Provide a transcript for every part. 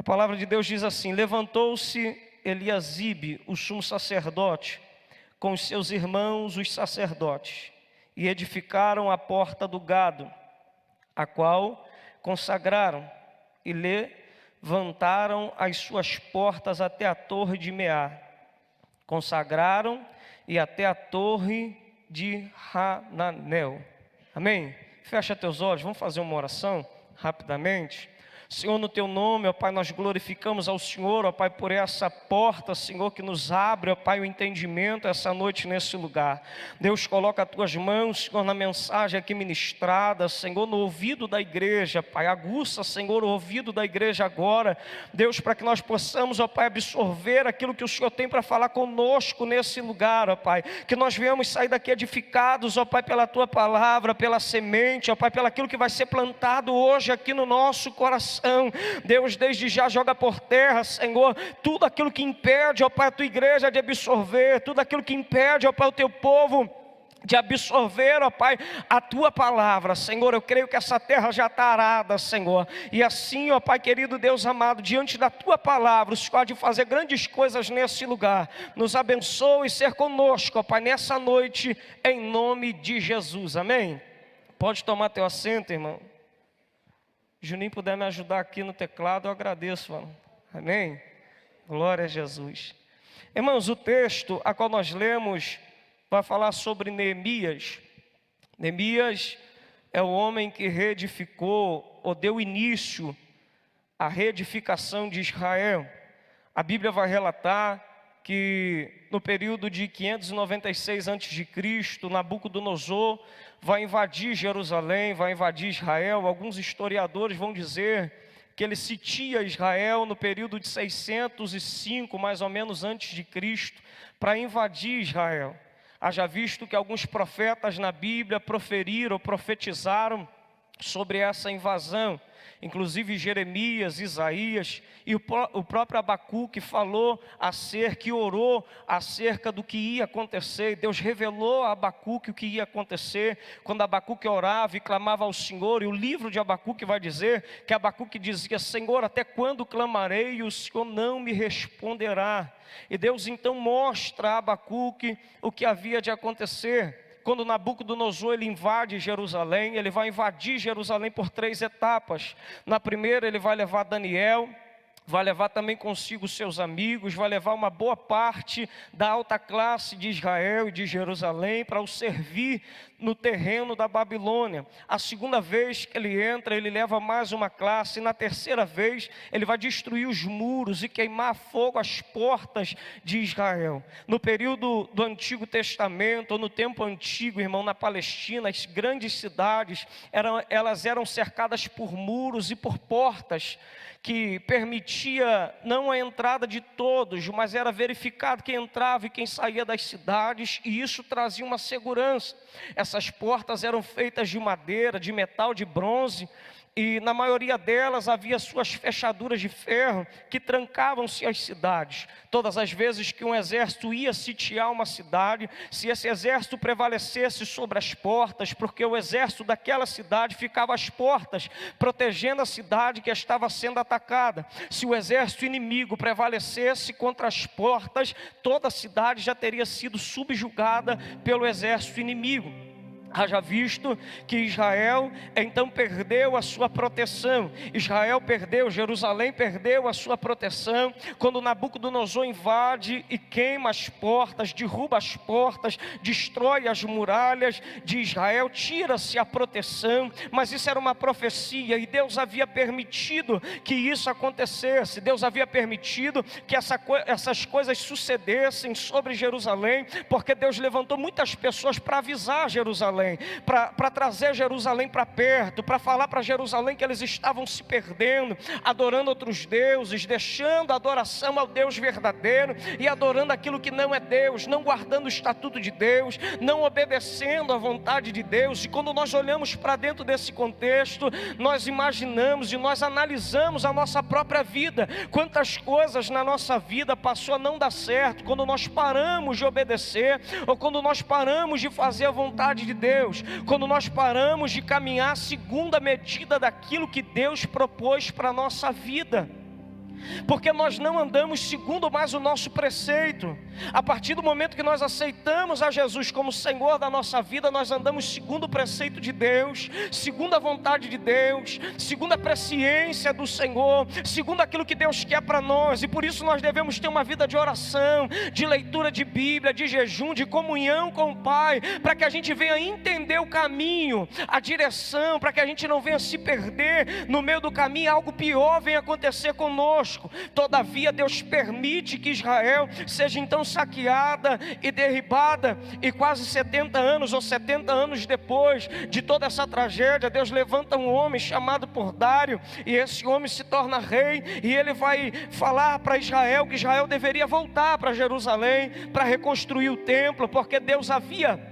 A palavra de Deus diz assim: levantou-se Eliasibe, o sumo sacerdote, com os seus irmãos, os sacerdotes, e edificaram a porta do gado, a qual consagraram, e levantaram as suas portas até a torre de Meá. Consagraram e até a torre de Hananel. Amém? Fecha teus olhos, vamos fazer uma oração rapidamente. Senhor, no teu nome, ó Pai, nós glorificamos ao Senhor, ó Pai, por essa porta, Senhor, que nos abre, ó Pai, o entendimento essa noite nesse lugar. Deus, coloca as tuas mãos, Senhor, na mensagem aqui ministrada, Senhor, no ouvido da igreja, Pai, aguça, Senhor, o ouvido da igreja agora, Deus, para que nós possamos, ó Pai, absorver aquilo que o Senhor tem para falar conosco nesse lugar, ó Pai, que nós venhamos sair daqui edificados, ó Pai, pela tua palavra, pela semente, ó Pai, pelo aquilo que vai ser plantado hoje aqui no nosso coração. Deus, desde já joga por terra, Senhor, tudo aquilo que impede, ó Pai, a tua igreja de absorver, tudo aquilo que impede, ó Pai, o teu povo de absorver, ó Pai, a tua palavra. Senhor, eu creio que essa terra já está arada, Senhor, e assim, ó Pai querido, Deus amado, diante da tua palavra, o Senhor há de fazer grandes coisas nesse lugar. Nos abençoe e ser conosco, ó Pai, nessa noite, em nome de Jesus, amém? Pode tomar teu assento, irmão. Juninho puder me ajudar aqui no teclado, eu agradeço, mano. Amém? Glória a Jesus. Irmãos, o texto a qual nós lemos vai falar sobre Neemias. Neemias é o homem que reedificou, ou deu início à reedificação de Israel. A Bíblia vai relatar que no período de 596 a.C., Nabucodonosor vai invadir Jerusalém, vai invadir Israel. Alguns historiadores vão dizer que ele sitia Israel no período de 605, mais ou menos antes de Cristo, para invadir Israel. Haja visto que alguns profetas na Bíblia proferiram, profetizaram sobre essa invasão. Inclusive Jeremias, Isaías e o próprio Abacuque falou que orou acerca do que ia acontecer. Deus revelou a Abacuque o que ia acontecer quando Abacuque orava e clamava ao Senhor. E o livro de Abacuque vai dizer que Abacuque dizia: Senhor, até quando clamarei e o Senhor não me responderá? E Deus então mostra a Abacuque o que havia de acontecer. Quando Nabucodonosor ele invade Jerusalém, ele vai invadir Jerusalém por 3 etapas. Na primeira ele vai levar Daniel, vai levar também consigo seus amigos, vai levar uma boa parte da alta classe de Israel e de Jerusalém para o servir no terreno da Babilônia. A segunda vez que ele entra, ele leva mais uma classe. E na terceira vez, ele vai destruir os muros e queimar a fogo as portas de Israel. No período do Antigo Testamento, ou no tempo antigo, irmão, na Palestina, as grandes cidades, elas eram cercadas por muros e por portas, que permitia não a entrada de todos, mas era verificado quem entrava e quem saía das cidades, e isso trazia uma segurança. Essas portas eram feitas de madeira, de metal, de bronze, e na maioria delas havia suas fechaduras de ferro que trancavam-se as cidades. Todas as vezes que um exército ia sitiar uma cidade, se esse exército prevalecesse sobre as portas, porque o exército daquela cidade ficava às portas, protegendo a cidade que estava sendo atacada. Se o exército inimigo prevalecesse contra as portas, toda a cidade já teria sido subjugada pelo exército inimigo. Haja visto que Israel então perdeu a sua proteção. Israel perdeu, Jerusalém perdeu a sua proteção quando Nabucodonosor invade e queima as portas, derruba as portas, destrói as muralhas de Israel, tira-se a proteção. Mas isso era uma profecia e Deus havia permitido que isso acontecesse. Deus havia permitido que essas coisas sucedessem sobre Jerusalém, porque Deus levantou muitas pessoas para avisar Jerusalém, para trazer Jerusalém para perto, para falar para Jerusalém que eles estavam se perdendo, adorando outros deuses, deixando a adoração ao Deus verdadeiro e adorando aquilo que não é Deus, não guardando o estatuto de Deus, não obedecendo à vontade de Deus. E quando nós olhamos para dentro desse contexto, nós imaginamos e nós analisamos a nossa própria vida. Quantas coisas na nossa vida passou a não dar certo quando nós paramos de obedecer, ou quando nós paramos de fazer a vontade de Deus, quando nós paramos de caminhar segundo a medida daquilo que Deus propôs para a nossa vida. porque nós não andamos segundo mais o nosso preceito. A partir do momento que nós aceitamos a Jesus como Senhor da nossa vida, nós andamos segundo o preceito de Deus, segundo a vontade de Deus, segundo a presciência do Senhor, segundo aquilo que Deus quer para nós. E por isso nós devemos ter uma vida de oração, de leitura de Bíblia, de jejum, de comunhão com o Pai, para que a gente venha entender o caminho, a direção, para que a gente não venha se perder no meio do caminho, algo pior venha acontecer conosco. Todavia Deus permite que Israel seja então saqueada e derribada, e quase 70 anos ou 70 anos depois de toda essa tragédia, Deus levanta um homem chamado por Dário, e esse homem se torna rei, e ele vai falar para Israel que Israel deveria voltar para Jerusalém para reconstruir o templo, porque Deus havia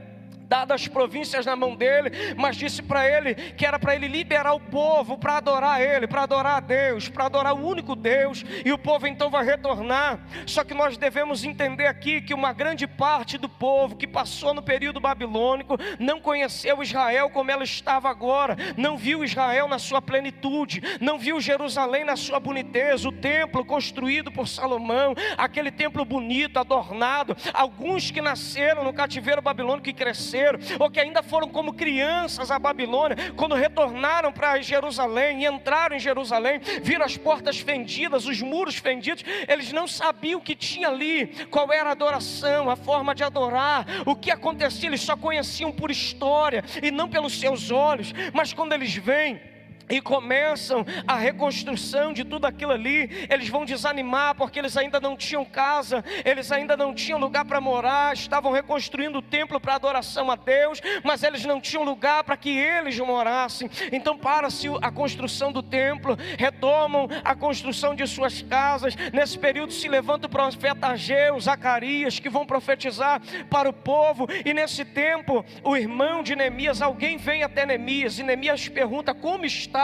dado as províncias na mão dele, mas disse para ele que era para ele liberar o povo para adorar ele, para adorar a Deus, para adorar o único Deus, e o povo então vai retornar. Só que nós devemos entender aqui que uma grande parte do povo que passou no período babilônico não conheceu Israel como ela estava agora, não viu Israel na sua plenitude, não viu Jerusalém na sua boniteza, o templo construído por Salomão, aquele templo bonito, adornado. Alguns que nasceram no cativeiro babilônico e cresceram, ou que ainda foram como crianças à Babilônia, quando retornaram para Jerusalém e entraram em Jerusalém, viram as portas fendidas, os muros fendidos, eles não sabiam o que tinha ali, qual era a adoração, a forma de adorar, o que acontecia. Eles só conheciam por história e não pelos seus olhos. Mas quando eles vêm e começam a reconstrução de tudo aquilo ali, eles vão desanimar, porque eles ainda não tinham casa, eles ainda não tinham lugar para morar, estavam reconstruindo o templo para adoração a Deus, mas eles não tinham lugar para que eles morassem. Então para-se a construção do templo, retomam a construção de suas casas. Nesse período se levanta o profeta Ageu, Zacarias, que vão profetizar para o povo, e nesse tempo o irmão de Neemias, alguém vem até Neemias, e Neemias pergunta: como está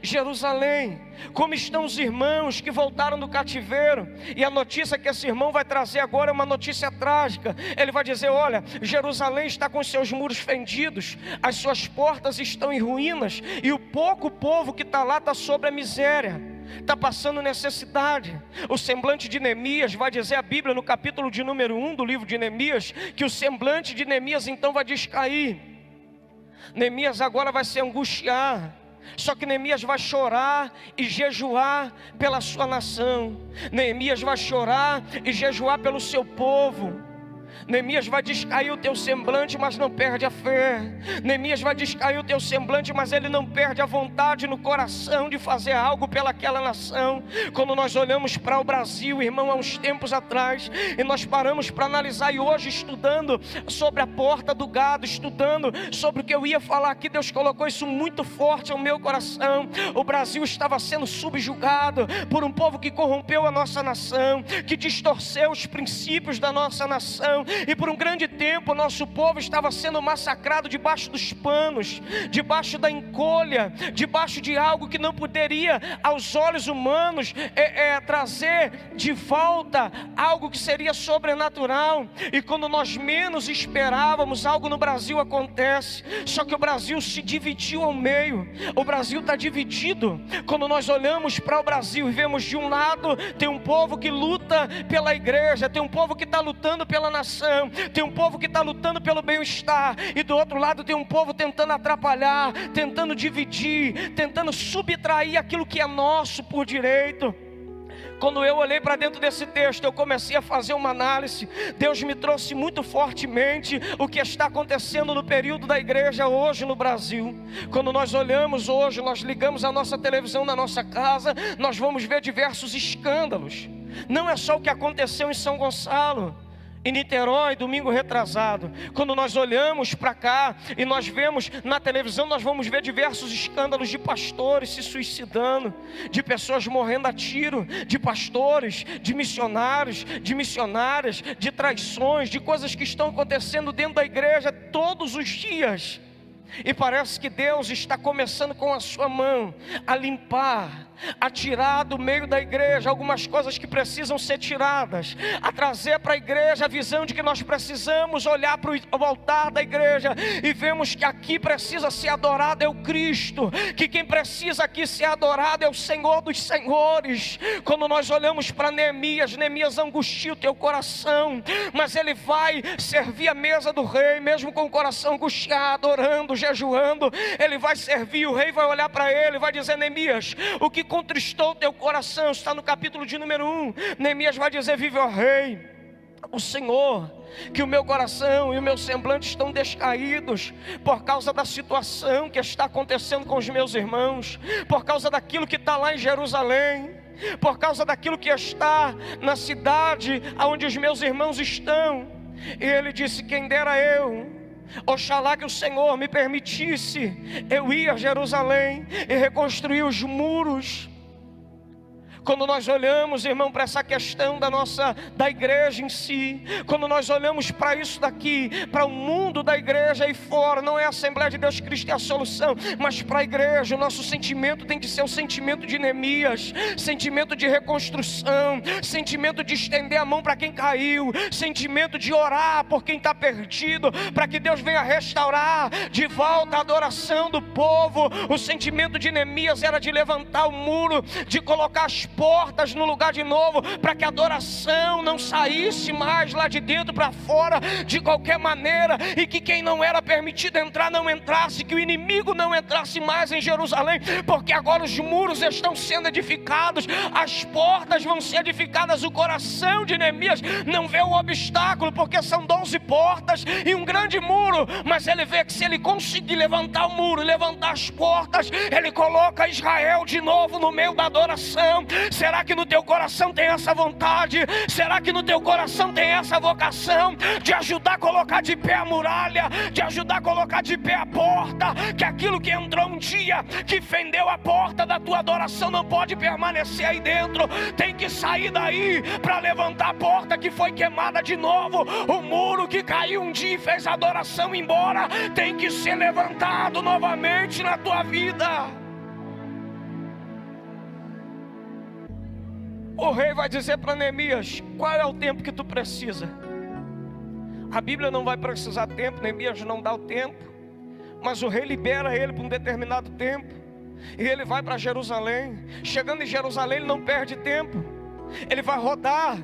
Jerusalém? Como estão os irmãos que voltaram do cativeiro? E a notícia que esse irmão vai trazer agora é uma notícia trágica. Ele vai dizer: olha, Jerusalém está com seus muros fendidos, as suas portas estão em ruínas, e o pouco povo que está lá está sobre a miséria, está passando necessidade. O semblante de Neemias, vai dizer a Bíblia no capítulo de número 1 do livro de Neemias, que o semblante de Neemias então vai descair. Neemias agora vai se angustiar. Só que Neemias vai chorar e jejuar pela sua nação. Neemias vai chorar e jejuar pelo seu povo. Neemias vai descair o teu semblante, mas não perde a fé. Neemias vai descair o teu semblante, mas ele não perde a vontade no coração de fazer algo pelaquela nação. Quando nós olhamos para o Brasil, irmão, há uns tempos atrás, e nós paramos para analisar, e hoje estudando sobre a porta do gado, estudando sobre o que eu ia falar aqui, Deus colocou isso muito forte ao meu coração. O Brasil estava sendo subjugado por um povo que corrompeu a nossa nação, que distorceu os princípios da nossa nação, e por um grande tempo o nosso povo estava sendo massacrado debaixo dos panos, debaixo da encolha, debaixo de algo que não poderia aos olhos humanos trazer de volta algo que seria sobrenatural. E quando nós menos esperávamos, algo no Brasil acontece. Só que o Brasil se dividiu ao meio. O Brasil está dividido. Quando nós olhamos para o Brasil e vemos, de um lado tem um povo que luta pela igreja, tem um povo que está lutando pela nação, tem um povo que está lutando pelo bem-estar, e do outro lado tem um povo tentando atrapalhar, tentando dividir, tentando subtrair aquilo que é nosso por direito. Quando eu olhei para dentro desse texto, eu comecei a fazer uma análise. Deus me trouxe muito fortemente o que está acontecendo no período da igreja hoje no Brasil. Quando nós olhamos hoje, nós ligamos a nossa televisão na nossa casa, nós vamos ver diversos escândalos. Não é só o que aconteceu em São Gonçalo, em Niterói, domingo retrasado. Quando nós olhamos para cá e nós vemos na televisão, nós vamos ver diversos escândalos de pastores se suicidando, de pessoas morrendo a tiro, de pastores, de missionários, de missionárias, de traições, de coisas que estão acontecendo dentro da igreja todos os dias. E parece que Deus está começando com a sua mão a limpar a tirar do meio da igreja algumas coisas que precisam ser tiradas, a trazer para a igreja a visão de que nós precisamos olhar para o altar da igreja e vemos que aqui precisa ser adorado é o Cristo, que quem precisa aqui ser adorado é o Senhor dos Senhores. Quando nós olhamos para Neemias, Neemias angustia o teu coração, mas ele vai servir a mesa do rei, mesmo com o coração angustiado, orando, jejuando, ele vai servir, o rei vai olhar para ele, vai dizer: Neemias, o que contristou o teu coração? Está no capítulo de número 1, Neemias vai dizer: vive, ó rei, o Senhor, que o meu coração e o meu semblante estão descaídos por causa da situação que está acontecendo com os meus irmãos, por causa daquilo que está lá em Jerusalém, por causa daquilo que está na cidade onde os meus irmãos estão. E ele disse: quem dera eu, oxalá que o Senhor me permitisse eu ir a Jerusalém e reconstruir os muros. Quando nós olhamos, irmão, para essa questão da igreja em si, quando nós olhamos para isso daqui, para o mundo da igreja aí fora, não é a Assembleia de Deus Cristo é a solução, mas para a igreja, o nosso sentimento tem que ser o sentimento de Neemias, sentimento de reconstrução, sentimento de estender a mão para quem caiu, sentimento de orar por quem está perdido, para que Deus venha restaurar de volta a adoração do povo. O sentimento de Neemias era de levantar o muro, de colocar as portas no lugar de novo, para que a adoração não saísse mais lá de dentro para fora de qualquer maneira, e que quem não era permitido entrar não entrasse, que o inimigo não entrasse mais em Jerusalém, porque agora os muros estão sendo edificados, as portas vão ser edificadas. O coração de Neemias não vê o obstáculo, porque são 12 portas e um grande muro, mas ele vê que se ele conseguir levantar o muro, levantar as portas, ele coloca Israel de novo no meio da adoração. Será que no teu coração tem essa vontade? Será que no teu coração tem essa vocação de ajudar a colocar de pé a muralha, de ajudar a colocar de pé a porta? Que aquilo que entrou um dia, que fendeu a porta da tua adoração, não pode permanecer aí dentro, tem que sair daí para levantar a porta que foi queimada de novo. O muro que caiu um dia e fez a adoração embora, tem que ser levantado novamente na tua vida. O rei vai dizer para Neemias: qual é o tempo que tu precisa? A Bíblia não vai precisar tempo, Neemias não dá o tempo, mas o rei libera ele por um determinado tempo, e ele vai para Jerusalém. Chegando em Jerusalém, ele não perde tempo, ele vai rodar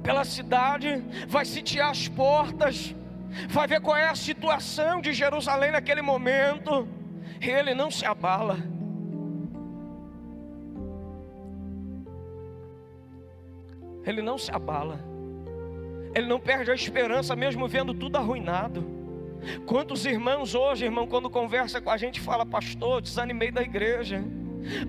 pela cidade, vai sitiar as portas, vai ver qual é a situação de Jerusalém naquele momento, e ele não se abala. Ele não se abala, ele não perde a esperança, mesmo vendo tudo arruinado. Quantos irmãos hoje, irmão, quando conversa com a gente, fala: pastor, desanimei da igreja,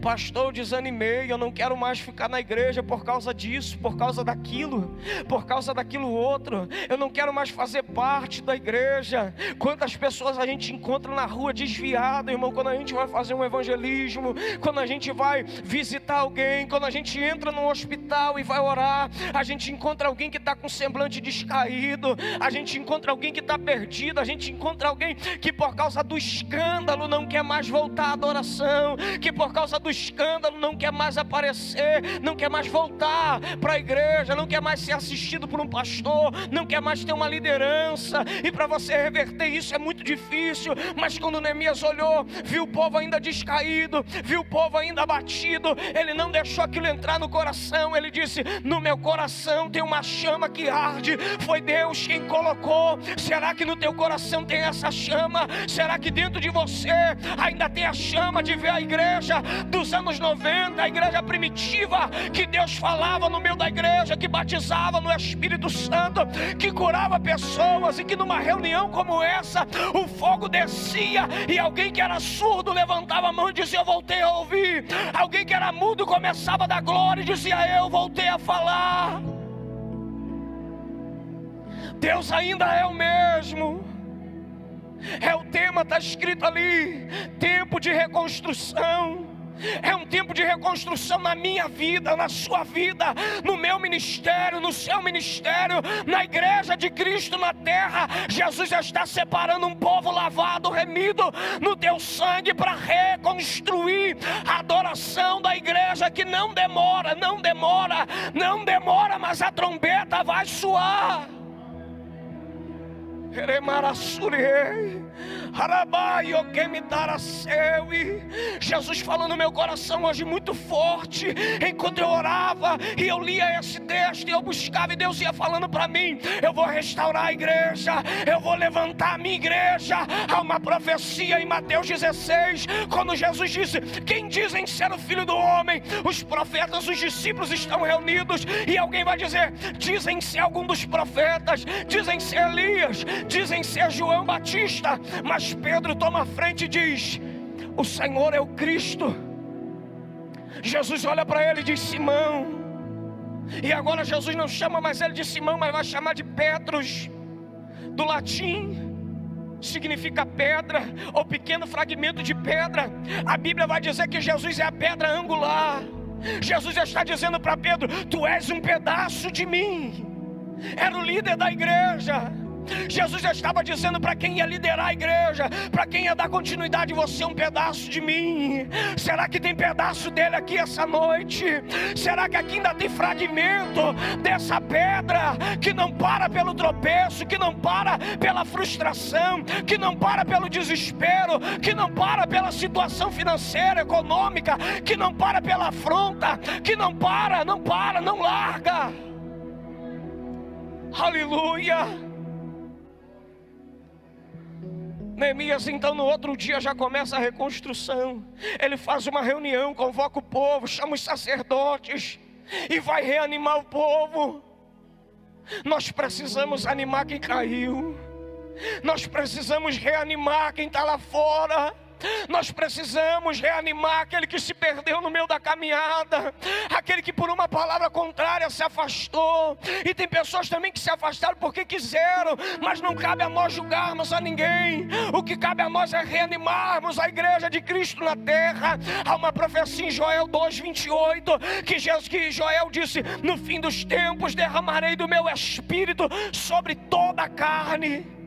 pastor, desanimei, eu não quero mais ficar na igreja por causa disso, por causa daquilo outro, eu não quero mais fazer parte da igreja. Quantas pessoas a gente encontra na rua desviado, irmão, quando a gente vai fazer um evangelismo, quando a gente vai visitar alguém, quando a gente entra num hospital e vai orar, a gente encontra alguém que está com semblante descaído, a gente encontra alguém que está perdido, a gente encontra alguém que por causa do escândalo não quer mais voltar à adoração, que por causa do escândalo não quer mais aparecer, não quer mais voltar para a igreja, não quer mais ser assistido por um pastor, não quer mais ter uma liderança. E para você reverter isso é muito difícil. Mas quando Neemias olhou, viu o povo ainda descaído, viu o povo ainda abatido, ele não deixou aquilo entrar no coração. Ele disse: no meu coração tem uma chama que arde, foi Deus quem colocou. Será que no teu coração tem essa chama? Será que dentro de você ainda tem a chama de ver a igreja dos anos 90, a igreja primitiva, que Deus falava no meio da igreja, que batizava no Espírito Santo, que curava pessoas, e que numa reunião como essa, o fogo descia, e alguém que era surdo levantava a mão e dizia: eu voltei a ouvir. Alguém que era mudo começava a dar glória e dizia: eu voltei a falar. Deus ainda é o mesmo. É o tema, está escrito ali: tempo de reconstrução. É um tempo de reconstrução na minha vida, na sua vida, no meu ministério, no seu ministério, na igreja de Cristo na terra. Jesus já está separando um povo lavado, remido no teu sangue, para reconstruir a adoração da igreja, que não demora, não demora, não demora, mas a trombeta vai soar. Jesus falou no meu coração hoje muito forte, enquanto eu orava e eu lia esse texto e eu buscava, e Deus ia falando para mim: eu vou restaurar a igreja, eu vou levantar a minha igreja. Há uma profecia em Mateus 16, quando Jesus disse: quem dizem ser o Filho do Homem? Os profetas, os discípulos estão reunidos, e alguém vai dizer: dizem ser algum dos profetas, dizem ser Elias, dizem ser João Batista. Mas Pedro toma a frente e diz: o Senhor é o Cristo. Jesus olha para ele e diz: Simão. E agora Jesus não chama mais ele de Simão, mas vai chamar de Petros. Do latim significa pedra, ou pequeno fragmento de pedra. A Bíblia vai dizer que Jesus é a pedra angular. Jesus já está dizendo para Pedro: tu és um pedaço de mim. Era o líder da igreja. Jesus já estava dizendo para quem ia liderar a igreja, para quem ia dar continuidade: você é um pedaço de mim. Será que tem pedaço dele aqui essa noite? Será que aqui ainda tem fragmento dessa pedra, que não para pelo tropeço, que não para pela frustração, que não para pelo desespero, que não para pela situação financeira, econômica, que não para pela afronta, que não para, não larga? Aleluia. Neemias então no outro dia já começa a reconstrução. Ele faz uma reunião, convoca o povo, chama os sacerdotes e vai reanimar o povo. Nós precisamos animar quem caiu. Nós precisamos reanimar quem está lá fora. Nós precisamos reanimar aquele que se perdeu no meio da caminhada, aquele que por uma palavra contrária se afastou. E tem pessoas também que se afastaram porque quiseram, mas não cabe a nós julgarmos a ninguém. O que cabe a nós é reanimarmos a igreja de Cristo na terra. Há uma profecia em Joel 2:28 que Joel disse: no fim dos tempos derramarei do meu espírito sobre toda a carne.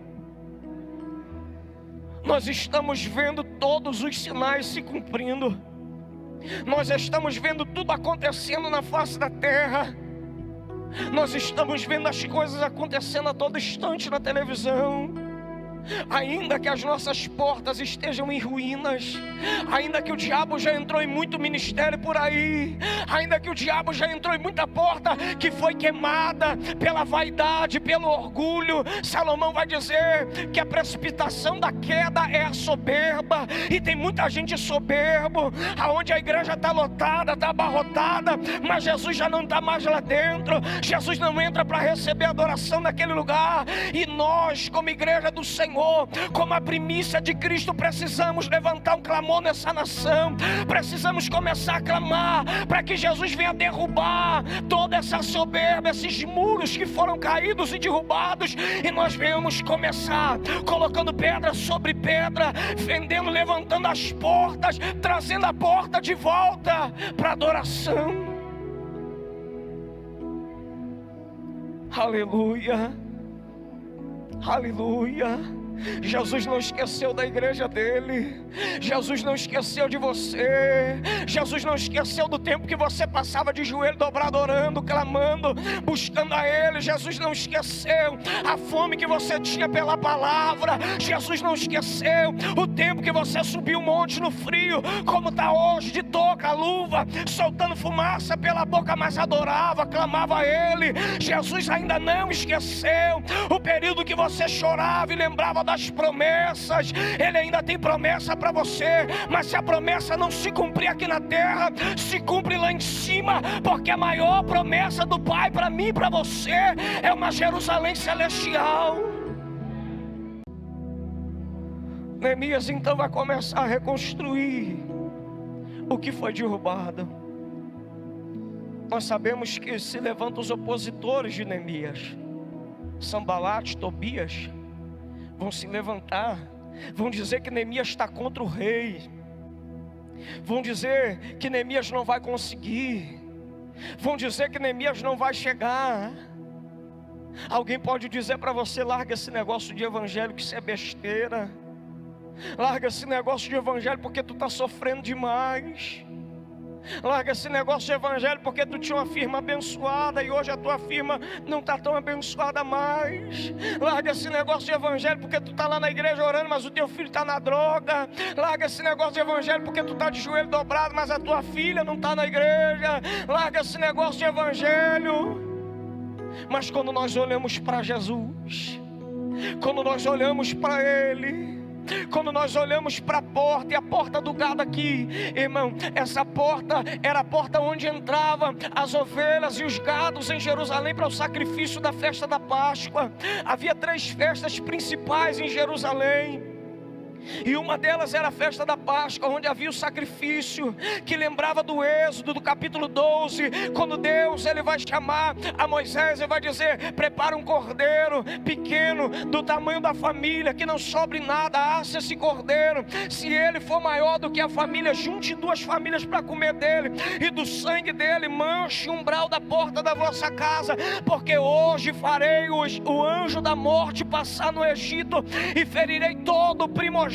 Nós estamos vendo todos os sinais se cumprindo. Nós estamos vendo tudo acontecendo na face da terra. Nós estamos vendo as coisas acontecendo a todo instante na televisão. Ainda que as nossas portas estejam em ruínas, ainda que o diabo já entrou em muito ministério por aí, ainda que o diabo já entrou em muita porta que foi queimada pela vaidade, pelo orgulho, Salomão vai dizer que a precipitação da queda é a soberba. E tem muita gente soberbo, aonde a igreja está lotada, está abarrotada, mas Jesus já não está mais lá dentro. Jesus não entra para receber adoração naquele lugar. E nós, como igreja do Senhor, como a primícia de Cristo, precisamos levantar um clamor nessa nação. Precisamos começar a clamar para que Jesus venha derrubar toda essa soberba, esses muros que foram caídos e derrubados, e nós venhamos começar colocando pedra sobre pedra, vendendo, levantando as portas, trazendo a porta de volta para adoração. Aleluia, aleluia. Jesus não esqueceu da igreja dele. Jesus não esqueceu de você. Jesus não esqueceu do tempo que você passava de joelho dobrado, orando, clamando, buscando a ele. Jesus não esqueceu a fome que você tinha pela palavra. Jesus não esqueceu o tempo que você subiu um monte no frio, como está hoje, de touca, luva, soltando fumaça pela boca, mas adorava, clamava a ele. Jesus ainda não esqueceu o período que você chorava e lembrava das promessas. Ele ainda tem promessa para você, mas se a promessa não se cumprir aqui na terra, se cumpre lá em cima, porque a maior promessa do Pai para mim e para você é uma Jerusalém celestial. Neemias então vai começar a reconstruir o que foi derrubado. Nós sabemos que se levantam os opositores de Neemias, Sanbalate, Tobias, vão se levantar, vão dizer que Neemias está contra o rei. Vão dizer que Neemias não vai conseguir. Vão dizer que Neemias não vai chegar. Alguém pode dizer para você: larga esse negócio de evangelho, que isso é besteira. Larga esse negócio de evangelho porque tu está sofrendo demais. Larga esse negócio de evangelho porque tu tinha uma firma abençoada e hoje a tua firma não está tão abençoada mais. Larga esse negócio de evangelho porque tu está lá na igreja orando, mas o teu filho está na droga. Larga esse negócio de evangelho porque tu está de joelho dobrado, mas a tua filha não está na igreja. Larga esse negócio de evangelho. Mas quando nós olhamos para Jesus, quando nós olhamos para Ele, quando nós olhamos para a porta, e a porta do gado aqui, irmão, essa porta era a porta onde entravam as ovelhas e os gados em Jerusalém para o sacrifício da festa da Páscoa. Havia 3 festas principais em Jerusalém, e uma delas era a festa da Páscoa, onde havia o sacrifício, que lembrava do Êxodo, do capítulo 12, quando Deus ele vai chamar a Moisés e vai dizer: prepara um cordeiro pequeno, do tamanho da família, que não sobre nada, assa esse cordeiro. Se ele for maior do que a família, junte 2 famílias para comer dele, e do sangue dele manche o umbral da porta da vossa casa, porque hoje farei o anjo da morte passar no Egito, e ferirei todo o primogênito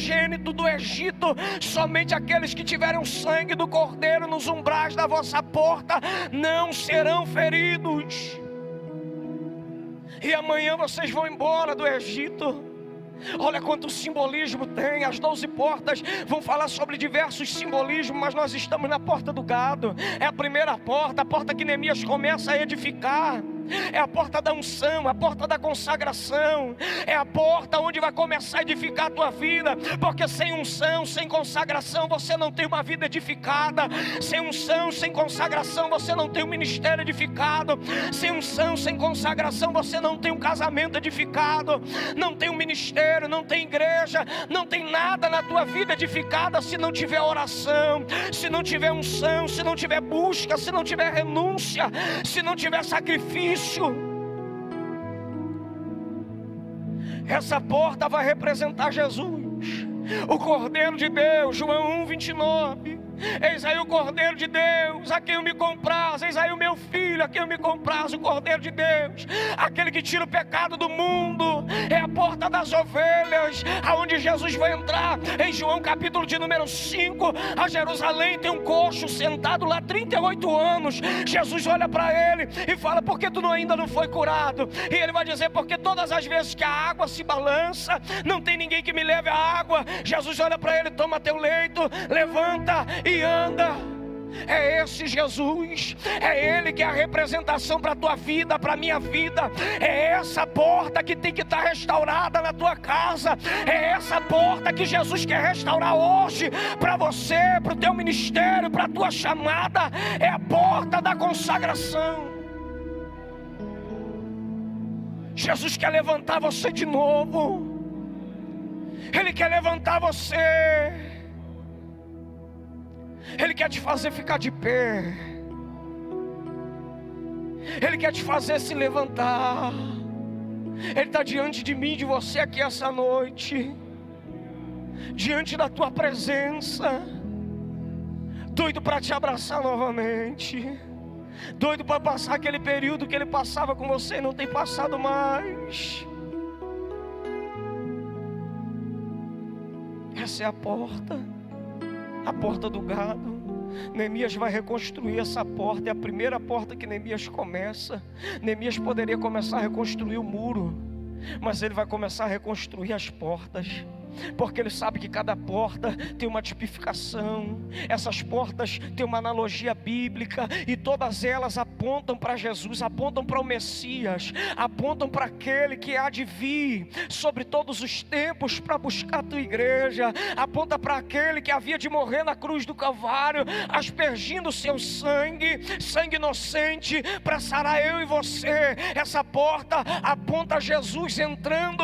do Egito. Somente aqueles que tiverem o sangue do cordeiro nos umbrais da vossa porta não serão feridos. E amanhã vocês vão embora do Egito. Olha quanto simbolismo tem. As 12 portas vão falar sobre diversos simbolismos, mas nós estamos na porta do gado. É a primeira porta, a porta que Neemias começa a edificar. É a porta da unção, a porta da consagração. É a porta onde vai começar a edificar a tua vida. Porque sem unção, sem consagração, você não tem uma vida edificada. Sem unção, sem consagração, você não tem um ministério edificado. Sem unção, sem consagração, você não tem um casamento edificado. Não tem um ministério, não tem igreja, não tem nada na tua vida edificada se não tiver oração, se não tiver unção, se não tiver busca, se não tiver renúncia, se não tiver sacrifício. Essa porta vai representar Jesus, o Cordeiro de Deus. João 1:29. Eis aí o Cordeiro de Deus, a quem eu me compraz. Eis aí o meu filho, a quem eu me compraz, o Cordeiro de Deus, aquele que tira o pecado do mundo. É a porta das ovelhas, aonde Jesus vai entrar. Em João capítulo de número 5, a Jerusalém tem um coxo sentado lá 38 anos. Jesus olha para ele e fala: por que tu ainda não foi curado? E ele vai dizer: porque todas as vezes que a água se balança, não tem ninguém que me leve a água. Jesus olha para ele: toma teu leito, levanta e anda. É esse Jesus, é Ele que é a representação para a tua vida, para a minha vida. É essa porta que tem que estar restaurada na tua casa. É essa porta que Jesus quer restaurar hoje para você, para o teu ministério, para a tua chamada. É a porta da consagração. Jesus quer levantar você de novo. Ele quer levantar você. Ele quer te fazer ficar de pé. Ele quer te fazer se levantar. Ele está diante de mim, de você aqui essa noite, diante da tua presença, doido para te abraçar novamente, doido para passar aquele período que Ele passava com você e não tem passado mais. Essa é a porta do gado. Neemias vai reconstruir essa porta. É a primeira porta que Neemias começa. Neemias poderia começar a reconstruir o muro, mas ele vai começar a reconstruir as portas, porque ele sabe que cada porta tem uma tipificação. Essas portas têm uma analogia bíblica, e todas elas apontam para Jesus, apontam para o Messias, apontam para aquele que há de vir sobre todos os tempos para buscar a tua igreja, aponta para aquele que havia de morrer na cruz do Calvário, aspergindo o seu sangue, sangue inocente, para sarar eu e você. Essa porta aponta a Jesus entrando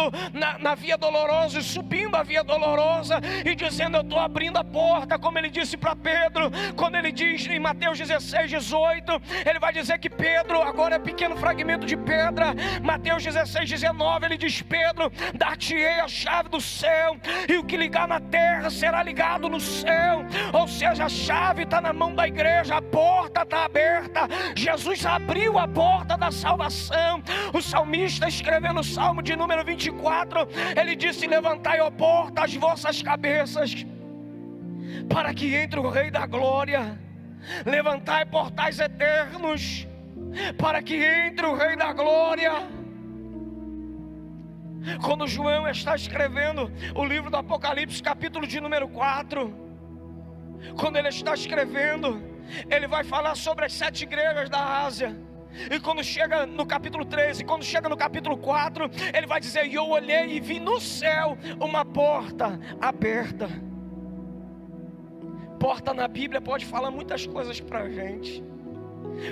na via dolorosa e subindo a a via dolorosa e dizendo: eu estou abrindo a porta, como ele disse para Pedro, quando ele diz em Mateus 16:18, ele vai dizer que Pedro agora é pequeno fragmento de pedra. Mateus 16:19, ele diz: Pedro, dar-te-ei a chave do céu, e o que ligar na terra será ligado no céu. Ou seja, a chave está na mão da igreja, a porta está aberta. Jesus abriu a porta da salvação. O salmista, escrevendo o Salmo de número 24, ele disse: levantai, ó porta, as vossas cabeças, para que entre o Rei da Glória. Levantai, portais eternos, para que entre o Rei da Glória. Quando João está escrevendo o livro do Apocalipse, capítulo de número 4, quando ele está escrevendo, ele vai falar sobre as 7 igrejas da Ásia. E quando chega no capítulo 13, quando chega no capítulo 4, ele vai dizer: e eu olhei e vi no céu uma porta aberta. Porta na Bíblia pode falar muitas coisas para a gente.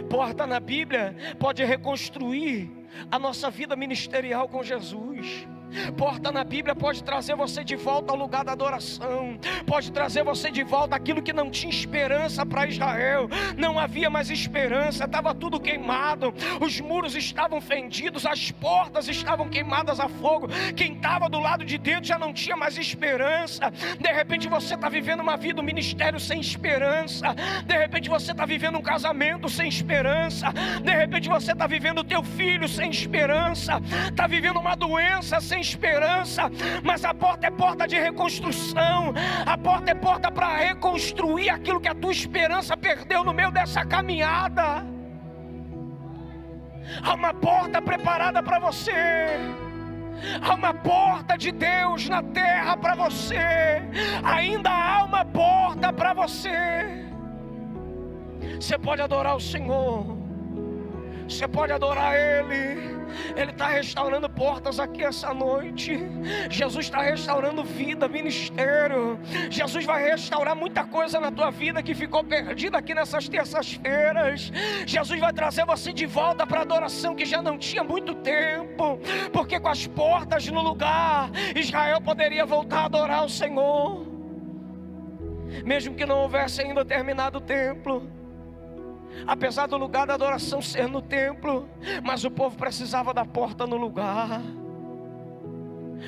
Porta na Bíblia pode reconstruir a nossa vida ministerial com Jesus. Porta na Bíblia pode trazer você de volta ao lugar da adoração. Pode trazer você de volta aquilo que não tinha esperança para Israel. Não havia mais esperança, estava tudo queimado. Os muros estavam fendidos, as portas estavam queimadas a fogo. Quem estava do lado de dentro já não tinha mais esperança. De repente você está vivendo uma vida, um ministério sem esperança. De repente você está vivendo um casamento sem esperança. De repente você está vivendo o teu filho sem esperança. Está vivendo uma doença sem esperança. Mas a porta é porta de reconstrução. A porta é porta para reconstruir aquilo que a tua esperança perdeu no meio dessa caminhada. Há uma porta preparada para você. Há uma porta de Deus na terra para você. Ainda há uma porta para você. Você pode adorar o Senhor. Você pode adorar Ele. Ele está restaurando portas aqui essa noite. Jesus está restaurando vida, ministério. Jesus vai restaurar muita coisa na tua vida que ficou perdida aqui nessas terças-feiras. Jesus vai trazer você de volta para a adoração que já não tinha muito tempo. Porque com as portas no lugar, Israel poderia voltar a adorar o Senhor, mesmo que não houvesse ainda terminado o templo. Apesar do lugar da adoração ser no templo, mas o povo precisava da porta no lugar.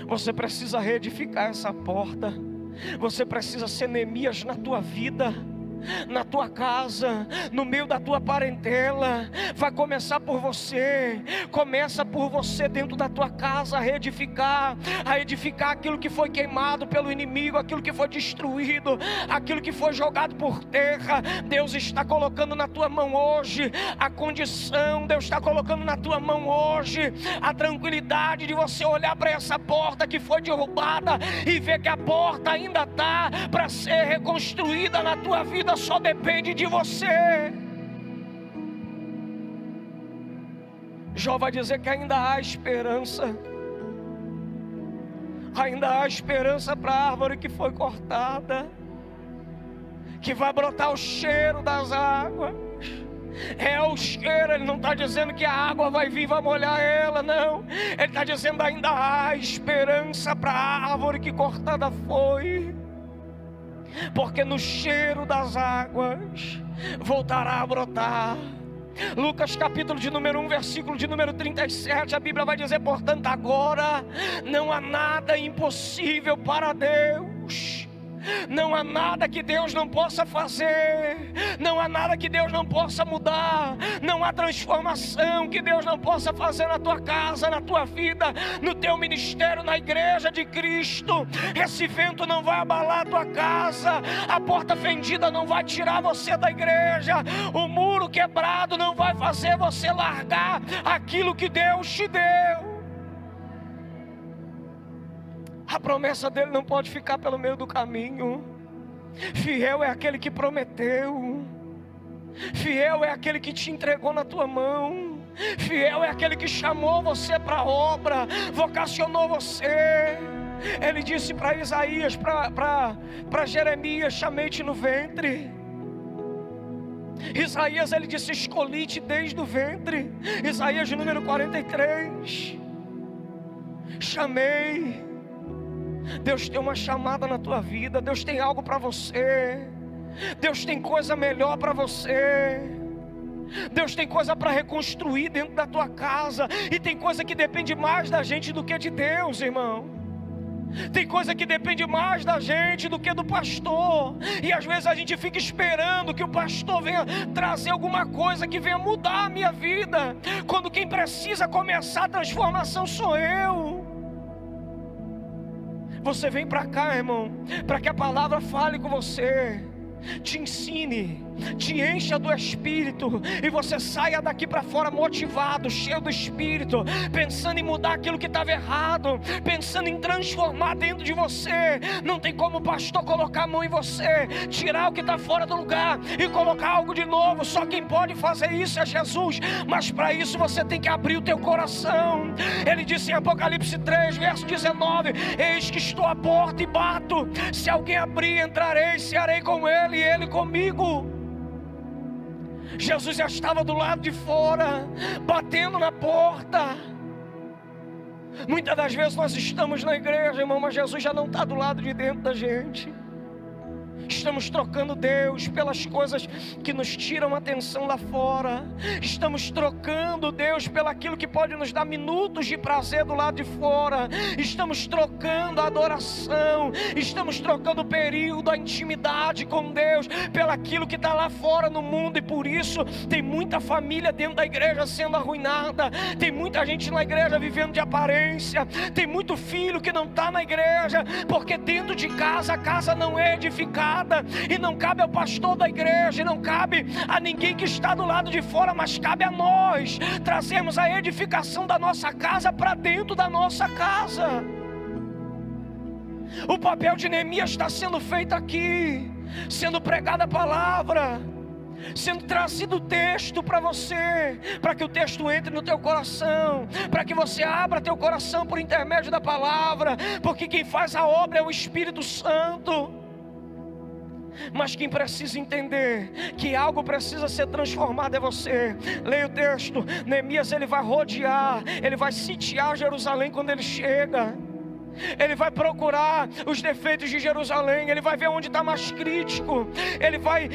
Você precisa reedificar essa porta. Você precisa ser Neemias na tua vida, na tua casa, no meio da tua parentela. Vai começar por você. Começa por você dentro da tua casa, a edificar aquilo que foi queimado pelo inimigo, aquilo que foi destruído, aquilo que foi jogado por terra. Deus está colocando na tua mão hoje a condição. Deus está colocando na tua mão hoje a tranquilidade de você olhar para essa porta que foi derrubada e ver que a porta ainda está para ser reconstruída na tua vida. Só depende de você. Jó vai dizer que ainda há esperança. Ainda há esperança para a árvore que foi cortada, que vai brotar o cheiro das águas. É o cheiro. Ele não está dizendo que a água vai vir e vai molhar ela, não. Ele está dizendo ainda há esperança para a árvore que cortada foi. Porque no cheiro das águas voltará a brotar. Lucas capítulo de número 1, versículo de número 37, a Bíblia vai dizer: portanto agora não há nada impossível para Deus. Não há nada que Deus não possa fazer. Não há nada que Deus não possa mudar. Não há transformação que Deus não possa fazer na tua casa, na tua vida, no teu ministério, na igreja de Cristo. Esse vento não vai abalar a tua casa. A porta fendida não vai tirar você da igreja. O muro quebrado não vai fazer você largar aquilo que Deus te deu. A promessa dele não pode ficar pelo meio do caminho. Fiel é aquele que prometeu. Fiel é aquele que te entregou na tua mão. Fiel é aquele que chamou você para a obra, vocacionou você. Ele disse para Isaías, para Jeremias: chamei-te no ventre. Isaías, ele disse: escolhi-te desde o ventre. Isaías número 43. Chamei. Deus tem uma chamada na tua vida. Deus tem algo para você. Deus tem coisa melhor para você. Deus tem coisa para reconstruir dentro da tua casa. E tem coisa que depende mais da gente do que de Deus, irmão. Tem coisa que depende mais da gente do que do pastor. E às vezes a gente fica esperando que o pastor venha trazer alguma coisa que venha mudar a minha vida, quando quem precisa começar a transformação sou eu. Você vem para cá, irmão, para que a palavra fale com você, te ensine, te encha do Espírito, e você saia daqui para fora motivado, cheio do Espírito, pensando em mudar aquilo que estava errado, pensando em transformar dentro de você. Não tem como o pastor colocar a mão em você, tirar o que está fora do lugar e colocar algo de novo. Só quem pode fazer isso é Jesus. Mas para isso você tem que abrir o teu coração. Ele disse em Apocalipse 3, verso 19: eis que estou à porta e bato. Se alguém abrir, entrarei, cearei com ele e ele comigo. Jesus já estava do lado de fora, batendo na porta. Muitas das vezes nós estamos na igreja, irmão, mas Jesus já não está do lado de dentro da gente. Estamos trocando Deus pelas coisas que nos tiram a atenção lá fora. Estamos trocando Deus pelaquilo que pode nos dar minutos de prazer do lado de fora. Estamos trocando a adoração. Estamos trocando o período, a intimidade com Deus, pelaquilo que está lá fora no mundo. E por isso tem muita família dentro da igreja sendo arruinada. Tem muita gente na igreja vivendo de aparência. Tem muito filho que não está na igreja, porque dentro de casa a casa não é edificada. E não cabe ao pastor da igreja, e não cabe a ninguém que está do lado de fora, mas cabe a nós trazermos a edificação da nossa casa para dentro da nossa casa. O papel de Neemias está sendo feito aqui, sendo pregada a palavra, sendo trazido o texto para você, para que o texto entre no teu coração, para que você abra teu coração por intermédio da palavra, porque quem faz a obra é o Espírito Santo. Mas quem precisa entender que algo precisa ser transformado é você. Leia o texto. Neemias, ele vai rodear, ele vai sitiar Jerusalém quando ele chega. Ele vai procurar os defeitos de Jerusalém. Ele vai ver onde está mais crítico. Ele vai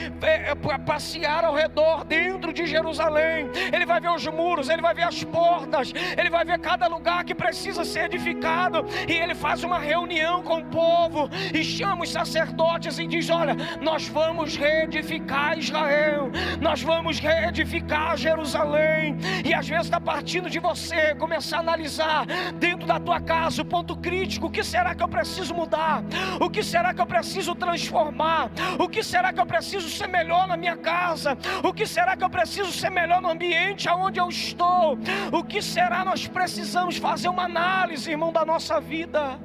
passear ao redor dentro de Jerusalém. Ele vai ver os muros, ele vai ver as portas, ele vai ver cada lugar que precisa ser edificado. E ele faz uma reunião com o povo e chama os sacerdotes e diz: olha, nós vamos reedificar Israel, nós vamos reedificar Jerusalém. E às vezes está partindo de você começar a analisar dentro da tua casa o ponto crítico. O que será que eu preciso mudar? O que será que eu preciso transformar? O que será que eu preciso ser melhor na minha casa? O que será que eu preciso ser melhor no ambiente aonde eu estou? O que será? Nós precisamos fazer uma análise, irmão, da nossa vida.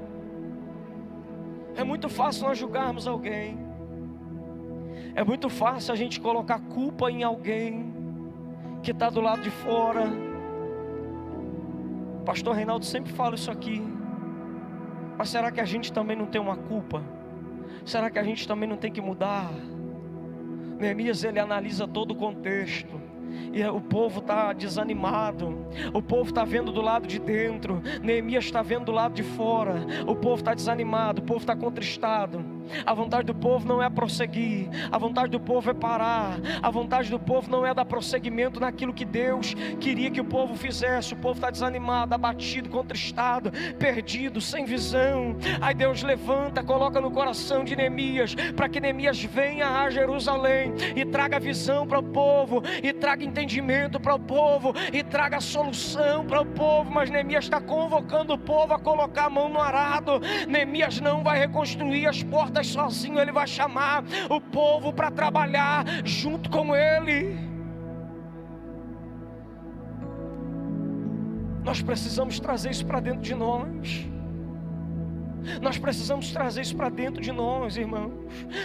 É muito fácil nós julgarmos alguém. É muito fácil a gente colocar culpa em alguém que está do lado de fora. O pastor Reinaldo sempre fala isso aqui. Mas será que a gente também não tem uma culpa? Será que a gente também não tem que mudar? Neemias, ele analisa todo o contexto. E o povo está desanimado, o povo está vendo do lado de dentro, Neemias está vendo do lado de fora. O povo está desanimado, o povo está contristado. A vontade do povo não é prosseguir, a vontade do povo é parar. A vontade do povo não é dar prosseguimento naquilo que Deus queria que o povo fizesse. O povo está desanimado, abatido, contristado, perdido, sem visão. Aí Deus levanta, coloca no coração de Neemias, para que Neemias venha a Jerusalém e traga visão para o povo, e traga entendimento para o povo, e traga solução para o povo. Mas Neemias está convocando o povo a colocar a mão no arado. Neemias não vai reconstruir as portas sozinho, ele vai chamar o povo para trabalhar junto com ele. Nós precisamos trazer isso para dentro de nós. Nós precisamos trazer isso para dentro de nós, irmãos.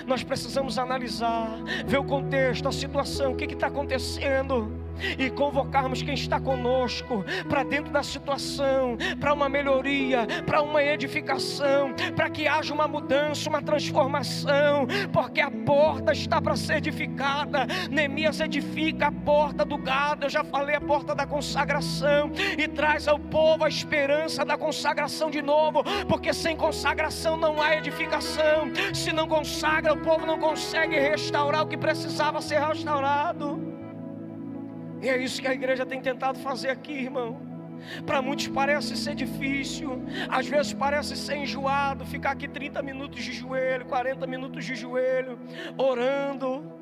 Nós precisamos analisar, ver o contexto, a situação, o que está acontecendo. e convocarmos quem está conosco para dentro da situação, para uma melhoria, para uma edificação, para que haja uma mudança, uma transformação, porque a porta está para ser edificada. Neemias edifica a porta do gado, eu já falei, a porta da consagração, e traz ao povo a esperança da consagração de novo, porque sem consagração não há edificação. Se não consagra, o povo não consegue restaurar o que precisava ser restaurado. E é isso que a igreja tem tentado fazer aqui, irmão. Para muitos parece ser difícil, às vezes parece ser enjoado, ficar aqui 30 minutos de joelho, 40 minutos de joelho, orando.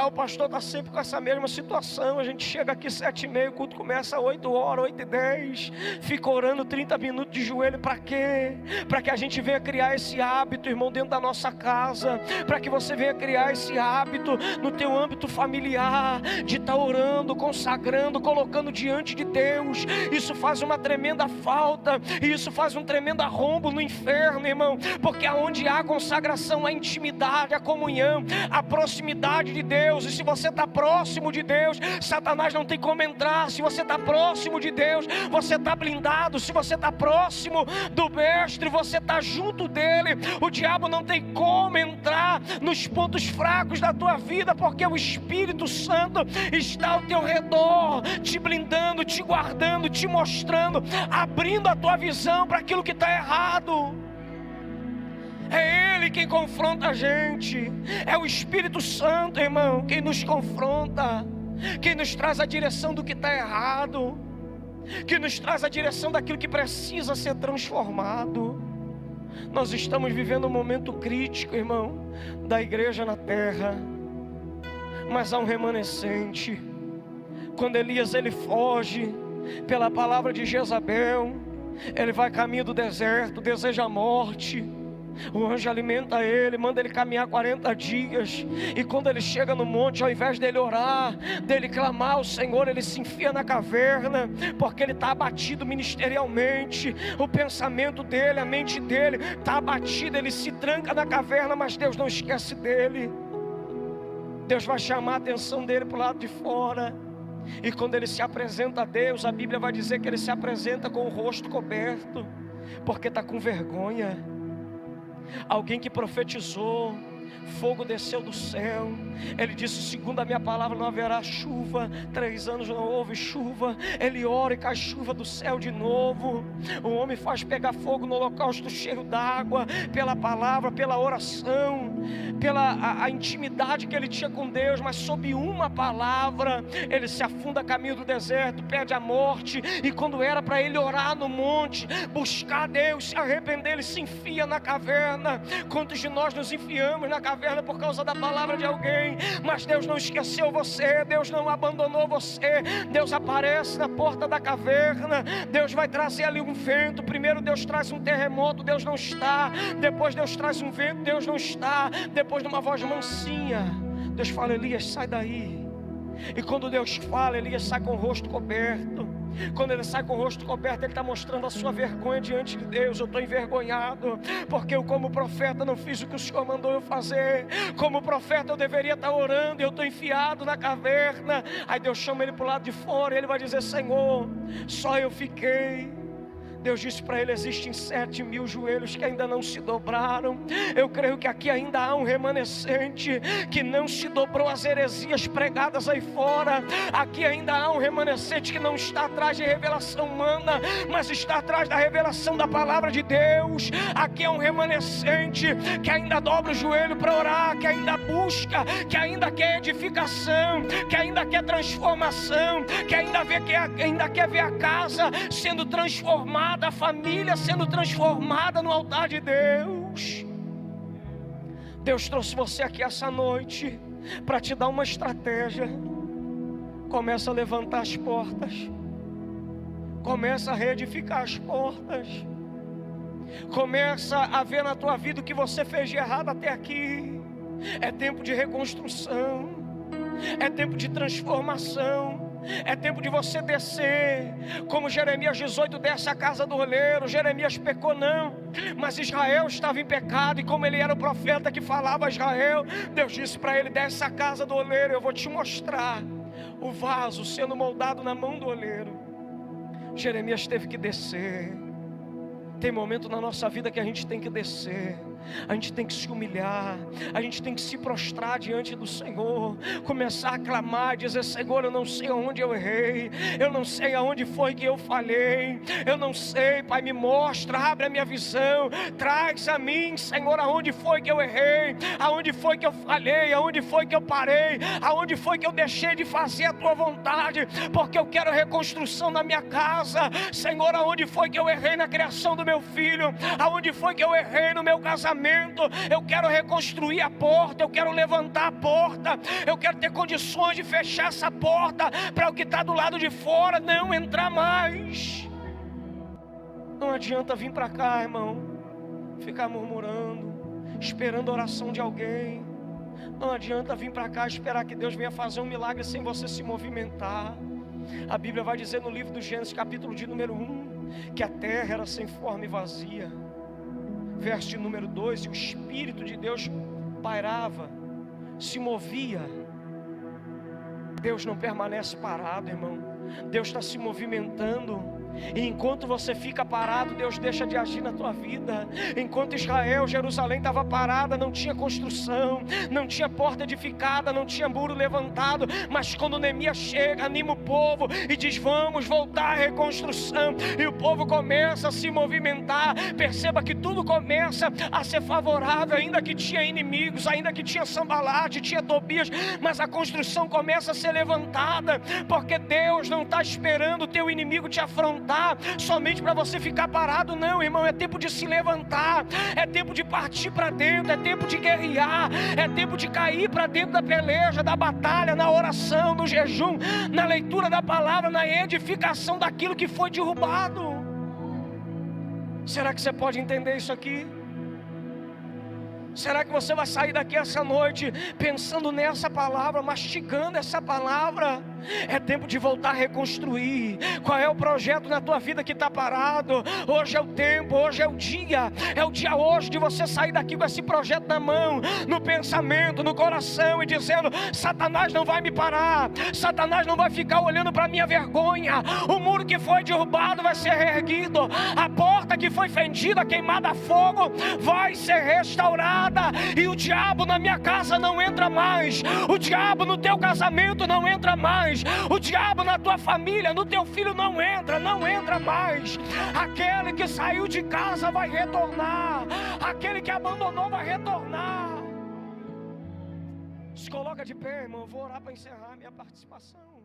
O pastor está sempre com essa mesma situação. A gente chega aqui 7h30, o culto começa às 8 horas, 8h10, fica orando 30 minutos de joelho. Para quê? Para que a gente venha criar esse hábito, irmão, dentro da nossa casa, para que você venha criar esse hábito no teu âmbito familiar, de estar orando, consagrando, colocando diante de Deus. Isso faz uma tremenda falta, e isso faz um tremendo arrombo no inferno, irmão, porque aonde há consagração, há intimidade, há comunhão, há proximidade de Deus. E se você está próximo de Deus, Satanás não tem como entrar. Se você está próximo de Deus, você está blindado. Se você está próximo do Mestre, você está junto dele. O diabo não tem como entrar nos pontos fracos da tua vida, porque o Espírito Santo está ao teu redor, te blindando, te guardando, te mostrando, abrindo a tua visão para aquilo que está errado. É Ele quem confronta a gente. É o Espírito Santo, irmão, quem nos confronta, quem nos traz a direção do que está errado, que nos traz a direção daquilo que precisa ser transformado. Nós estamos vivendo um momento crítico, irmão, da igreja na terra, mas há um remanescente. Quando Elias ele foge pela palavra de Jezabel, ele vai caminho do deserto, deseja a morte. O anjo alimenta ele, manda ele caminhar 40 dias. E quando ele chega no monte, ao invés dele orar, dele clamar ao Senhor, ele se enfia na caverna, porque ele está abatido ministerialmente. O pensamento dele, a mente dele está abatida. Ele se tranca na caverna, mas Deus não esquece dele. Deus vai chamar a atenção dele para o lado de fora. E quando ele se apresenta a Deus, a Bíblia vai dizer que ele se apresenta com o rosto coberto, porque está com vergonha. Alguém que profetizou, fogo desceu do céu. Ele disse: segundo a minha palavra não haverá chuva. 3 anos não houve chuva. Ele ora e cai chuva do céu de novo. O homem faz pegar fogo no holocausto cheio d'água, pela palavra, pela oração, pela a intimidade que ele tinha com Deus. Mas sob uma palavra, ele se afunda a caminho do deserto, perde a morte. E quando era para ele orar no monte, buscar Deus, se arrepender, ele se enfia na caverna. Quantos de nós nos enfiamos na caverna por causa da palavra de alguém? Mas Deus não esqueceu você, Deus não abandonou você. Deus aparece na porta da caverna. Deus vai trazer ali um vento. Primeiro Deus traz um terremoto, Deus não está. Depois Deus traz um vento, Deus não está. Depois de uma voz mansinha, Deus fala: Elias, sai daí. E quando Deus fala, Elias sai com o rosto coberto. Quando ele sai com o rosto coberto, ele está mostrando a sua vergonha diante de Deus. Eu estou envergonhado, porque eu como profeta não fiz o que o Senhor mandou eu fazer. Como profeta eu deveria estar orando, e eu estou enfiado na caverna. Aí Deus chama ele para o lado de fora, e ele vai dizer: Senhor, só eu fiquei. Deus disse para ele: existem 7.000 joelhos que ainda não se dobraram. Eu creio que aqui ainda há um remanescente que não se dobrou às heresias pregadas aí fora. Aqui ainda há um remanescente que não está atrás de revelação humana, mas está atrás da revelação da palavra de Deus. Aqui é um remanescente que ainda dobra o joelho para orar, que ainda busca, que ainda quer edificação, que ainda quer transformação, que ainda quer ver a casa sendo transformada, a família sendo transformada no altar de Deus. Deus trouxe você aqui essa noite para te dar uma estratégia. Começa a levantar as portas, começa a reedificar as portas, começa a ver na tua vida o que você fez de errado até aqui. É tempo de reconstrução, é tempo de transformação. É tempo de você descer, como Jeremias 18 desce a casa do oleiro. Jeremias pecou não, mas Israel estava em pecado, e como ele era o profeta que falava a Israel, Deus disse para ele: desce a casa do oleiro, eu vou te mostrar o vaso sendo moldado na mão do oleiro. Jeremias teve que descer. Tem momento na nossa vida que a gente tem que descer, a gente tem que se humilhar, a gente tem que se prostrar diante do Senhor, começar a clamar, dizer: Senhor, eu não sei aonde eu errei, eu não sei aonde foi que eu falhei, eu não sei, Pai, me mostra, abre a minha visão, traz a mim, Senhor, aonde foi que eu errei, aonde foi que eu falhei, aonde foi que eu parei, aonde foi que eu deixei de fazer a Tua vontade, porque eu quero reconstrução na minha casa. Senhor, aonde foi que eu errei na criação do meu filho, aonde foi que eu errei no meu casamento, eu quero reconstruir a porta, eu quero levantar a porta, eu quero ter condições de fechar essa porta, para o que está do lado de fora não entrar mais. Não adianta vir para cá, irmão, ficar murmurando, esperando a oração de alguém. Não adianta vir para cá esperar que Deus venha fazer um milagre sem você se movimentar. A Bíblia vai dizer no livro do Gênesis, capítulo de número 1, que a terra era sem forma e vazia. Verso de número 2, e o Espírito de Deus pairava, se movia. Deus não permanece parado, irmão. Deus está se movimentando. E enquanto você fica parado, Deus deixa de agir na tua vida. Enquanto Israel, Jerusalém estava parada, não tinha construção, não tinha porta edificada, não tinha muro levantado. Mas quando Neemias chega, anima o povo e diz: vamos voltar à reconstrução. E o povo começa a se movimentar. Perceba que tudo começa a ser favorável, ainda que tinha inimigos, ainda que tinha Sambalate, tinha Tobias, mas a construção começa a ser levantada, porque Deus não está esperando o teu inimigo te afrontar somente para você ficar parado. Não, irmão, é tempo de se levantar, é tempo de partir para dentro, é tempo de guerrear, é tempo de cair para dentro da peleja, da batalha, na oração, no jejum, na leitura da palavra, na edificação daquilo que foi derrubado. Será que você pode entender isso aqui? Será que você vai sair daqui essa noite pensando nessa palavra, mastigando essa palavra? É tempo de voltar a reconstruir. Qual é o projeto na tua vida que está parado? Hoje é o tempo, hoje é o dia hoje de você sair daqui com esse projeto na mão, no pensamento, no coração, e dizendo: Satanás não vai me parar, Satanás não vai ficar olhando para a minha vergonha. O muro que foi derrubado vai ser reerguido, a porta que foi fendida, queimada a fogo, vai ser restaurada, e o diabo na minha casa não entra mais, o diabo no teu casamento não entra mais, o diabo na tua família, no teu filho não entra mais. Aquele que saiu de casa vai retornar, aquele que abandonou vai retornar. Se coloca de pé, irmão, eu vou orar para encerrar minha participação.